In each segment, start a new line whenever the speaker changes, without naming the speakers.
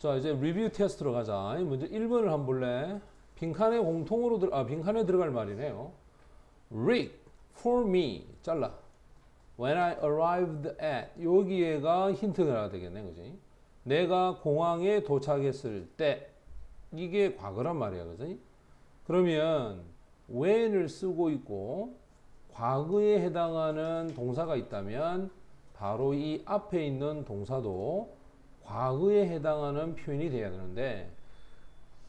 자, 이제 리뷰 테스트로 가자. 먼저 1번을 한번 볼래? 빈칸에 공통으로 빈칸에 들어갈 말이네요. Rick, for me. 잘라. When I arrived at. 여기에가 힌트가 되겠네, 그지? 내가 공항에 도착했을 때. 이게 과거란 말이야, 그지? 그러면 when을 쓰고 있고 과거에 해당하는 동사가 있다면 바로 이 앞에 있는 동사도 과거에 해당하는 표현이 돼야 되는데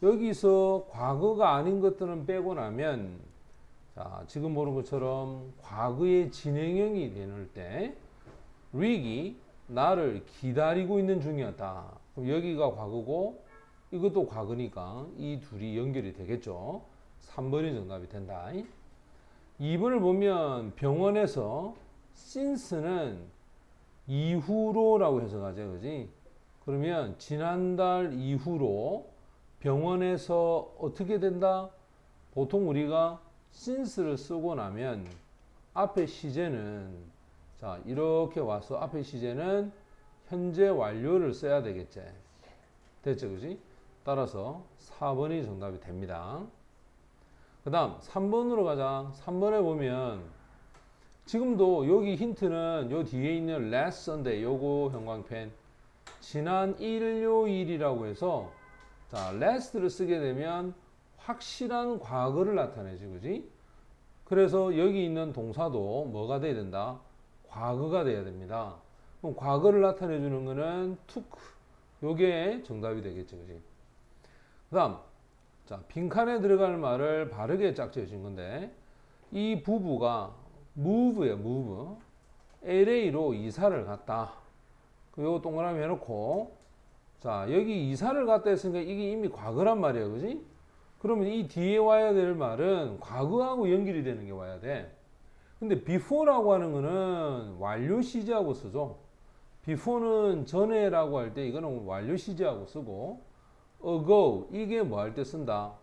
여기서 과거가 아닌 것들은 빼고 나면 자, 지금 보는 것처럼 과거의 진행형이 되는 때 릭이 나를 기다리고 있는 중이었다. 그럼 여기가 과거고 이것도 과거니까 이 둘이 연결이 되겠죠. 3번이 정답이 된다. 2번을 보면 병원에서 since는 이후로라고 해석하죠. 그지? 그러면 지난달 이후로 병원에서 어떻게 된다? 보통 우리가 since를 쓰고 나면 앞에 시제는 자 이렇게 와서 앞에 시제는 현재 완료를 써야 되겠지. 됐죠? 그지? 따라서 4번이 정답이 됩니다. 그 다음 3번으로 가자. 3번에 보면 지금도 여기 힌트는 요 뒤에 있는 last Sunday 요거 형광펜 지난 일요일이라고 해서 자 last를 쓰게 되면 확실한 과거를 나타내지 그지? 그래서 여기 있는 동사도 뭐가 돼야 된다? 과거가 돼야 됩니다. 그럼 과거를 나타내 주는 거는 took 요게 정답이 되겠지 그지? 그 다음 자 빈칸에 들어갈 말을 바르게 짝지어 준 건데 이 부부가 move예요 move LA로 이사를 갔다. 요 동그라미 해놓고 자 여기 이사를 갔다 했으니까 이게 이미 과거란 말이야 그지? 그러면 이 뒤에 와야 될 말은 과거하고 연결이 되는 게 와야 돼. 근데 before라고 하는 거는 완료 시제하고 쓰죠. before는 전에라고 할 때 이거는 완료 시제하고 쓰고 ago 이게 뭐 할 때 쓴다?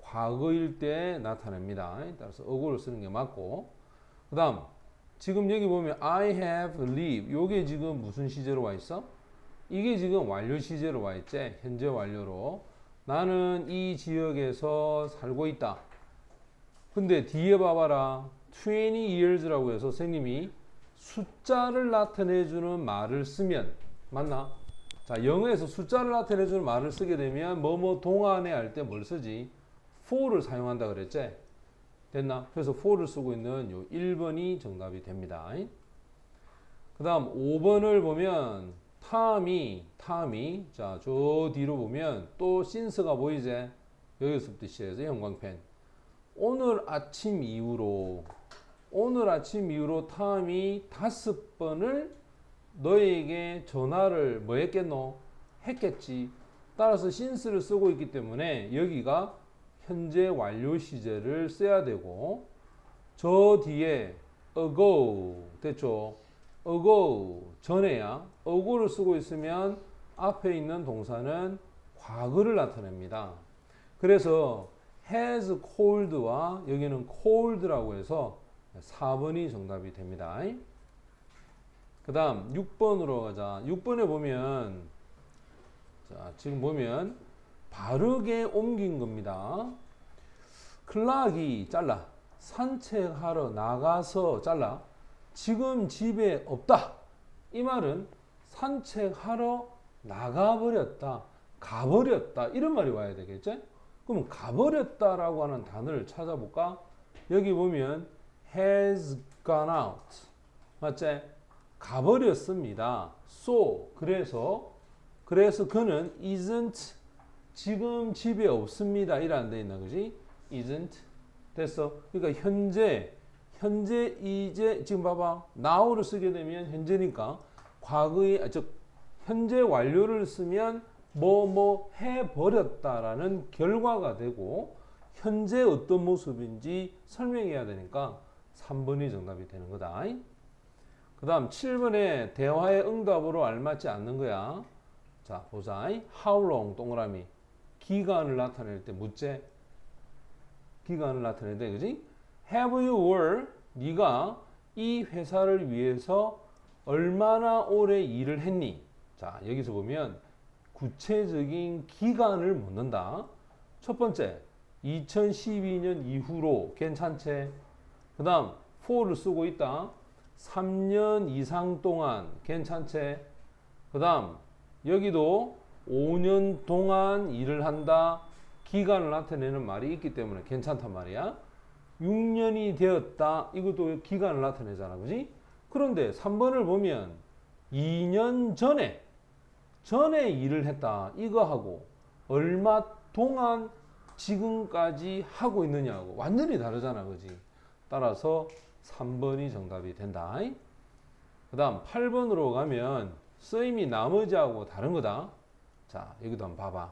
과거일 때 나타냅니다. 따라서 ago를 쓰는 게 맞고 그 다음 지금 여기 보면 I have lived 요게 지금 무슨 시제로 와 있어? 이게 지금 완료 시제로 와 있지. 현재 완료로 나는 이 지역에서 살고 있다. 근데 뒤에 봐봐라 20 years라고 해서 선생님이 숫자를 나타내주는 말을 쓰면 맞나? 자 영어에서 숫자를 나타내주는 말을 쓰게 되면 뭐뭐 동안에 할 때 뭘 쓰지? for를 사용한다 그랬지? 됐나? 그래서 for를 쓰고 있는 요 1번이 정답이 됩니다. 그 다음 5번을 보면 탐이 자 저 뒤로 보면 또 since가 보이지? 여기서부터 시작해서 형광펜 오늘 아침 이후로 탐이 5번을 너에게 전화를 뭐 했겠노? 했겠지. 따라서 since를 쓰고 있기 때문에 여기가 현재 완료 시제를 써야 되고 저 뒤에 ago 됐죠? ago 전에야 ago를 쓰고 있으면 앞에 있는 동사는 과거를 나타냅니다. 그래서 has called와 여기는 called라고 해서 4번이 정답이 됩니다. 그 다음 6번으로 가자. 6번에 보면 자 지금 보면 바르게 옮긴 겁니다. 클락이 잘라 산책하러 나가서 잘라 지금 집에 없다. 이 말은 산책하러 나가버렸다. 가버렸다. 이런 말이 와야 되겠죠? 그럼 가버렸다라고 하는 단어를 찾아볼까? 여기 보면 has gone out. 맞지? 가버렸습니다. So 그래서 그는 isn't 지금 집에 없습니다. 이라는 데 있나 그지? isn't 됐어. 그러니까 현재 이제 지금 봐봐. now를 쓰게 되면 현재니까 과거의 즉 현재 완료를 쓰면 뭐 해버렸다라는 결과가 되고 현재 어떤 모습인지 설명해야 되니까 3번이 정답이 되는 거다. 그 다음 7번에 대화의 응답으로 알맞지 않는 거야. 자 보자. How long 동그라미 기간을 나타낼 때 묻제 기간을 나타낼 때 그지? Have you worked? 네가 이 회사를 위해서 얼마나 오래 일을 했니? 자 여기서 보면 구체적인 기간을 묻는다. 첫 번째, 2012년 이후로 괜찮지? 그 다음, for를 쓰고 있다. 3년 이상 동안 괜찮지? 그 다음, 여기도 5년 동안 일을 한다. 기간을 나타내는 말이 있기 때문에 괜찮단 말이야. 6년이 되었다. 이것도 기간을 나타내잖아. 그지? 그런데 3번을 보면 2년 전에 일을 했다. 이거하고 얼마 동안 지금까지 하고 있느냐고 완전히 다르잖아. 그지? 따라서 3번이 정답이 된다. 그 다음 8번으로 가면 쓰임이 나머지하고 다른 거다. 자, 여기도 한번 봐봐.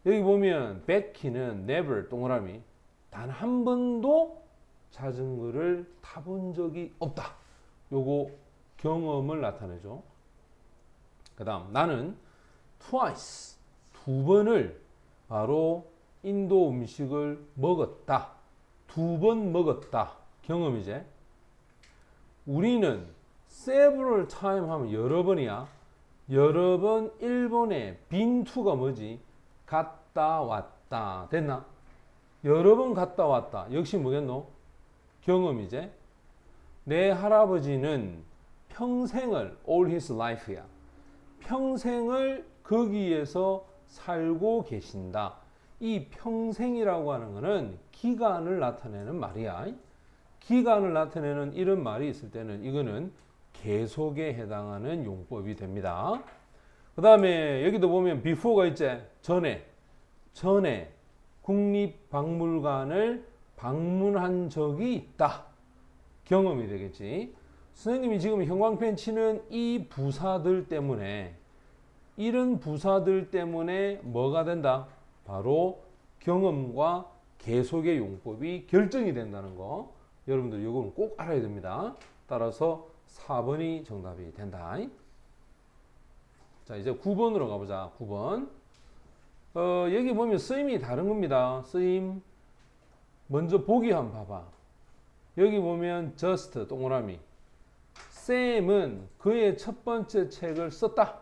여기 보면 베키는 never 동그라미 단 한 번도 자전거를 타본 적이 없다. 요거 경험을 나타내죠. 그 다음 나는 twice 두 번을 바로 인도 음식을 먹었다. 두 번 먹었다. 경험이제. 우리는 several time 하면 여러 번이야. 여러 번 일본에 been to가 뭐지? 갔다 왔다. 됐나? 여러 번 갔다 왔다. 역시 뭐겠노? 경험이제. 내 할아버지는 평생을 all his life야. 평생을 거기에서 살고 계신다. 이 평생이라고 하는 것은 기간을 나타내는 말이야. 기간을 나타내는 이런 말이 있을 때는 이거는 계속에 해당하는 용법이 됩니다. 그 다음에 여기도 보면 before가 있지. 전에 국립박물관을 방문한 적이 있다. 경험이 되겠지. 선생님이 지금 형광펜 치는 이 부사들 때문에 이런 부사들 때문에 뭐가 된다? 바로 경험과 계속의 용법이 결정이 된다는 거. 여러분들 이건 꼭 알아야 됩니다. 따라서 4번이 정답이 된다. 자, 이제 9번으로 가보자. 9번. 여기 보면 쓰임이 다른 겁니다. 쓰임. 먼저 보기 한번 봐봐. 여기 보면 just 동그라미. 쌤은 그의 첫 번째 책을 썼다.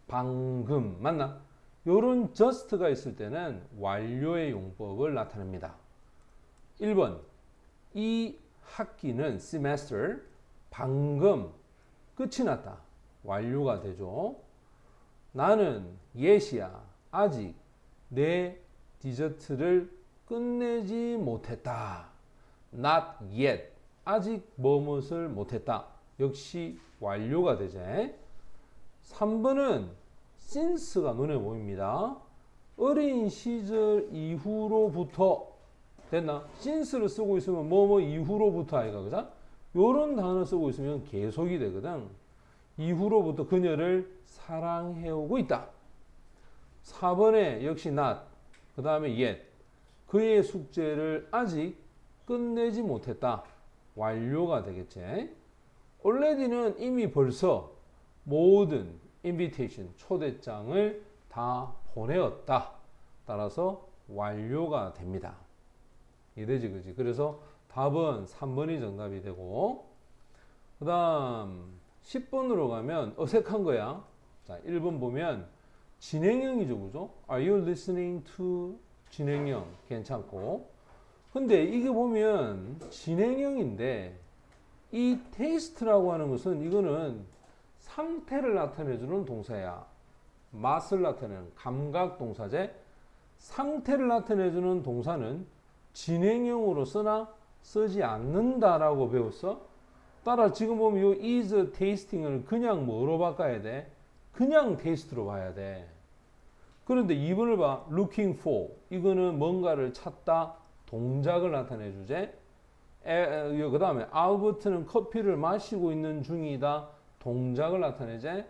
방금. 맞나? 요런 just가 있을 때는 완료의 용법을 나타냅니다. 1번. 이 학기는 semester 방금 끝이 났다. 완료가 되죠. 나는 yet이야. 아직 내 디저트를 끝내지 못했다. not yet. 아직 무엇을 못했다. 역시 완료가 되지. 3번은 since가 눈에 보입니다. 어린 시절 이후로부터 됐나? since를 쓰고 있으면 뭐뭐 이후로부터 아이가 그죠? 요런 단어 쓰고 있으면 계속이 되거든. 이후로부터 그녀를 사랑해오고 있다. 4번에 역시 not, 그 다음에 yet. 그의 숙제를 아직 끝내지 못했다. 완료가 되겠지. already는 이미 벌써 모든 invitation, 초대장을 다 보내었다. 따라서 완료가 됩니다. 이해되지, 그지? 그래서 답은 3번이 정답이 되고, 그 다음 10번으로 가면 어색한 거야. 자, 1번 보면 진행형이죠, 그죠? Are you listening to? 진행형 괜찮고. 근데 이게 보면 진행형인데 이 taste라고 하는 것은 이거는 상태를 나타내주는 동사야. 맛을 나타내는 감각 동사제. 상태를 나타내주는 동사는 진행형으로 쓰나 쓰지 않는다라고 배웠어. 따라 지금 보면 이 is tasting을 그냥 뭐로 바꿔야 돼? 그냥 taste로 봐야 돼. 그런데 2번을 봐. looking for. 이거는 뭔가를 찾다. 동작을 나타내 주제. 그 다음에 알버트는 커피를 마시고 있는 중이다. 동작을 나타내제.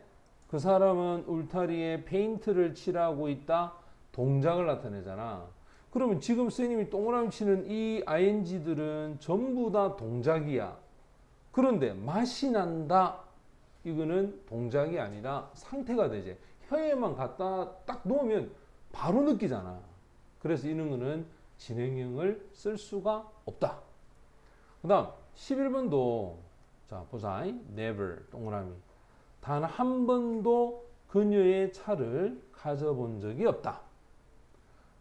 그 사람은 울타리에 페인트를 칠하고 있다. 동작을 나타내잖아. 그러면 지금 선생님이 동그라미 치는 이 ing들은 전부 다 동작이야. 그런데 맛이 난다. 이거는 동작이 아니라 상태가 되지. 혀에만 갖다 딱 놓으면 바로 느끼잖아. 그래서 이런 거는 진행형을 쓸 수가 없다. 그 다음 11번도 자 보자. never 동그라미 단 한 번도 그녀의 차를 가져본 적이 없다.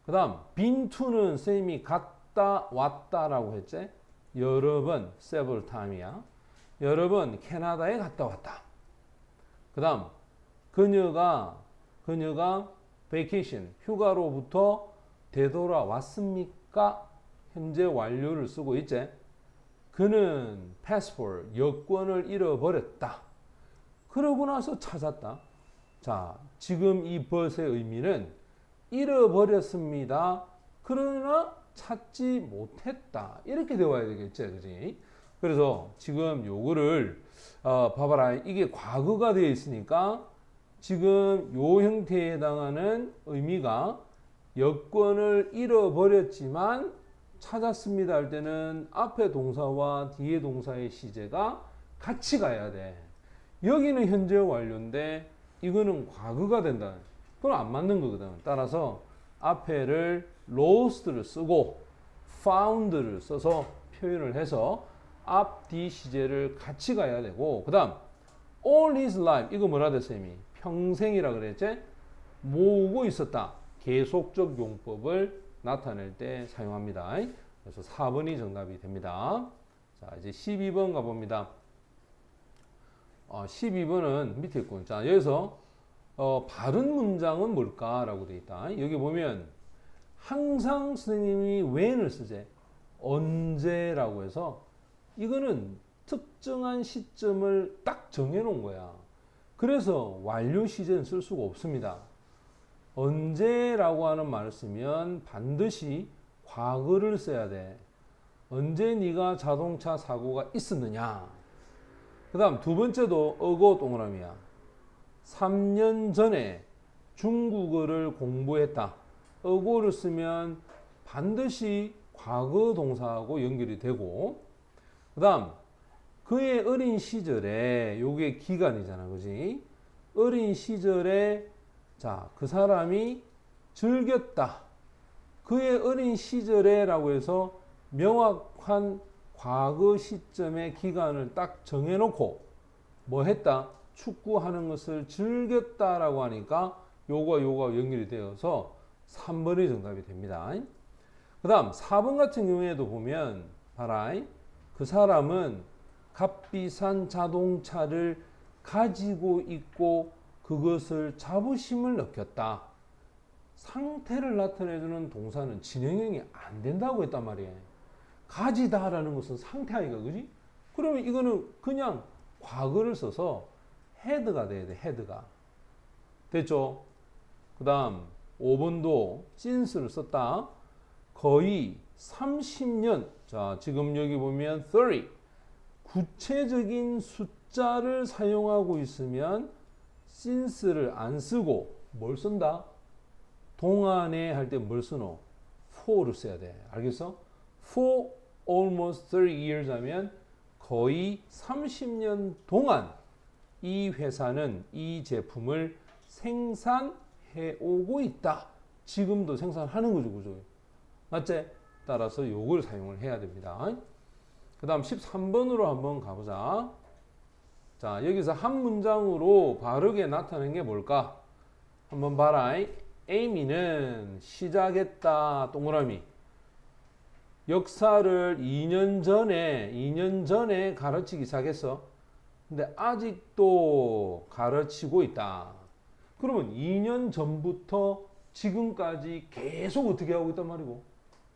그 다음 been to는 쌤이 갔다 왔다라고 했지. 여러 번 several time이야. 여러 번 캐나다에 갔다 왔다. 그 다음 그녀가 vacation 휴가로부터 되돌아왔습니까? 현재 완료를 쓰고 있지. 그는 passport 여권을 잃어버렸다. 그러고 나서 찾았다. 자, 지금 이 but의 의미는 잃어버렸습니다. 그러나 찾지 못했다. 이렇게 되어야 되겠지, 그지? 그래서 지금 요거를 봐봐라. 이게 과거가 되어 있으니까 지금 요 형태에 해당하는 의미가 여권을 잃어버렸지만 찾았습니다 할 때는 앞에 동사와 뒤에 동사의 시제가 같이 가야 돼. 여기는 현재 완료인데 이거는 과거가 된다. 그럼 안 맞는 거거든. 따라서 앞에를 lost를 쓰고 found를 써서 표현을 해서 앞, 뒤 시제를 같이 가야 되고 그 다음 all his life 이거 뭐라 돼 쌤이? 평생이라 그랬지? 모으고 있었다. 계속적 용법을 나타낼 때 사용합니다. 그래서 4번이 정답이 됩니다. 자, 이제 12번 가봅니다. 12번은 밑에 있고, 자, 여기서 바른 문장은 뭘까라고 되어 있다. 여기 보면 항상 선생님이 when을 쓰재. 언제라고 해서 이거는 특정한 시점을 딱 정해 놓은 거야. 그래서 완료 시제는 쓸 수가 없습니다. 언제라고 하는 말을 쓰면 반드시 과거를 써야 돼. 언제 네가 자동차 사고가 있었느냐. 그 다음 두 번째도 어고 동그라미야. 3년 전에 중국어를 공부했다. 어고를 쓰면 반드시 과거 동사하고 연결이 되고 그 다음 그의 어린 시절에 요게 기간이잖아. 그지? 어린 시절에 자, 그 사람이 즐겼다. 그의 어린 시절에 라고 해서 명확한 과거 시점의 기간을 딱 정해놓고 뭐 했다? 축구하는 것을 즐겼다라고 하니까 요거와 연결이 되어서 3번이 정답이 됩니다. 그 다음 4번 같은 경우에도 보면 봐라. 그 사람은 값비싼 자동차를 가지고 있고 그것을 자부심을 느꼈다. 상태를 나타내주는 동사는 진행형이 안 된다고 했단 말이에요. 가지다라는 것은 상태 아이가, 그지? 그러면 이거는 그냥 과거를 써서 had가 돼야 돼, had가. 됐죠? 그 다음 5번도 since를 썼다. 거의 30년. 자, 지금 여기 보면 30. 구체적인 숫자를 사용하고 있으면 since를 안 쓰고 뭘 쓴다? 동안에 할 때 뭘 쓰노? for를 써야 돼. 알겠어? For almost 30 years 하면 거의 30년 동안 이 회사는 이 제품을 생산해 오고 있다. 지금도 생산하는 거죠, 그죠? 맞지? 따라서 요걸 사용을 해야 됩니다. 그 다음 13번으로 한번 가보자. 자, 여기서 한 문장으로 바르게 나타낸 게 뭘까? 한번 봐라. 에이미는 시작했다. 동그라미. 역사를 2년 전에 가르치기 시작했어. 근데 아직도 가르치고 있다. 그러면 2년 전부터 지금까지 계속 어떻게 하고 있단 말이고?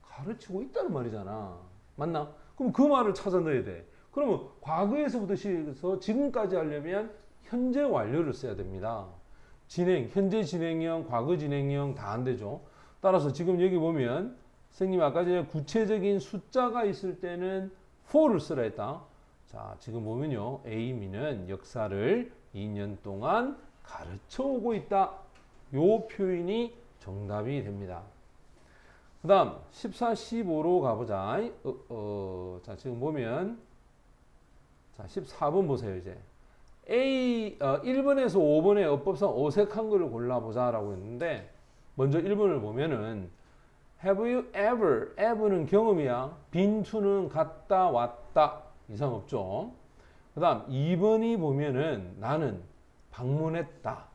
가르치고 있다는 말이잖아. 맞나? 그럼 그 말을 찾아 넣어야 돼. 그러면 과거에서부터 시작해서 지금까지 하려면 현재 완료를 써야 됩니다. 현재 진행형, 과거 진행형 다 안 되죠. 따라서 지금 여기 보면 선생님이 아까 전에 구체적인 숫자가 있을 때는 for를 쓰라 했다. 자, 지금 보면요. 에이미는 역사를 2년 동안 가르쳐 오고 있다. 요 표현이 정답이 됩니다. 그 다음 14, 15로 가보자. 자, 지금 보면 자, 14번 보세요. 이제 1번에서 5번의 어법상 어색한 거를 골라보자 라고 했는데 먼저 1번을 보면은 Have you ever는 경험이야. been to는 갔다 왔다. 이상 없죠. 그 다음 2번이 보면은 나는 방문했다.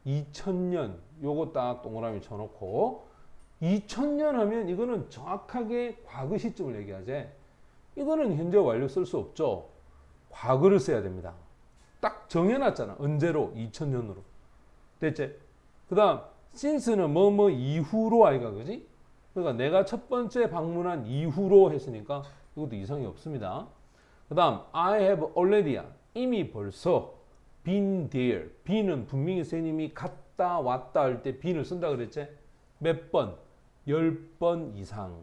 2000년 요거 딱 동그라미 쳐놓고 2000년 하면 이거는 정확하게 과거 시점을 얘기하지. 이거는 현재 완료 쓸 수 없죠. 과거를 써야 됩니다. 딱 정해놨잖아. 언제로? 2000년으로. 됐지? 그 다음 since는 뭐뭐 이후로 아이가 그지? 그러니까 내가 첫 번째 방문한 이후로 했으니까 이것도 이상이 없습니다. 그 다음 I have already야. 이미 벌써 been there. be는 분명히 선생님이 갔다 왔다 할 때 bene을 쓴다 그랬지? 몇 번? 10번 이상.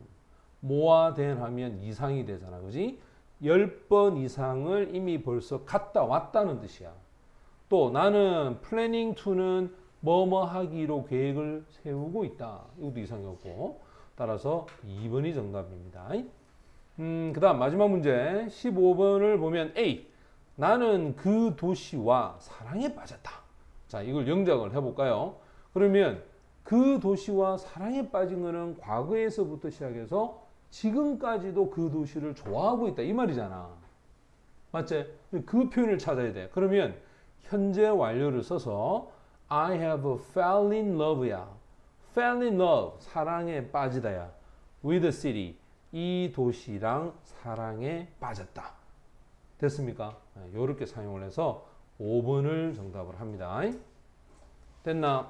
뭐와 된 하면 이상이 되잖아. 그지? 10번 이상을 이미 벌써 갔다 왔다는 뜻이야. 또 나는 planning to는 뭐뭐 하기로 계획을 세우고 있다. 이것도 이상이 없고. 따라서 2번이 정답입니다. 그 다음 마지막 문제 15번을 보면 A. 나는 그 도시와 사랑에 빠졌다. 자, 이걸 영작을 해볼까요? 그러면 그 도시와 사랑에 빠진 거는 과거에서부터 시작해서 지금까지도 그 도시를 좋아하고 있다. 이 말이잖아. 맞지? 그 표현을 찾아야 돼. 그러면 현재 완료를 써서 I have fell in love야. fell in love, 사랑에 빠지다야. with the city, 이 도시랑 사랑에 빠졌다. 됐습니까? 이렇게 사용을 해서 5번을 정답을 합니다. 됐나?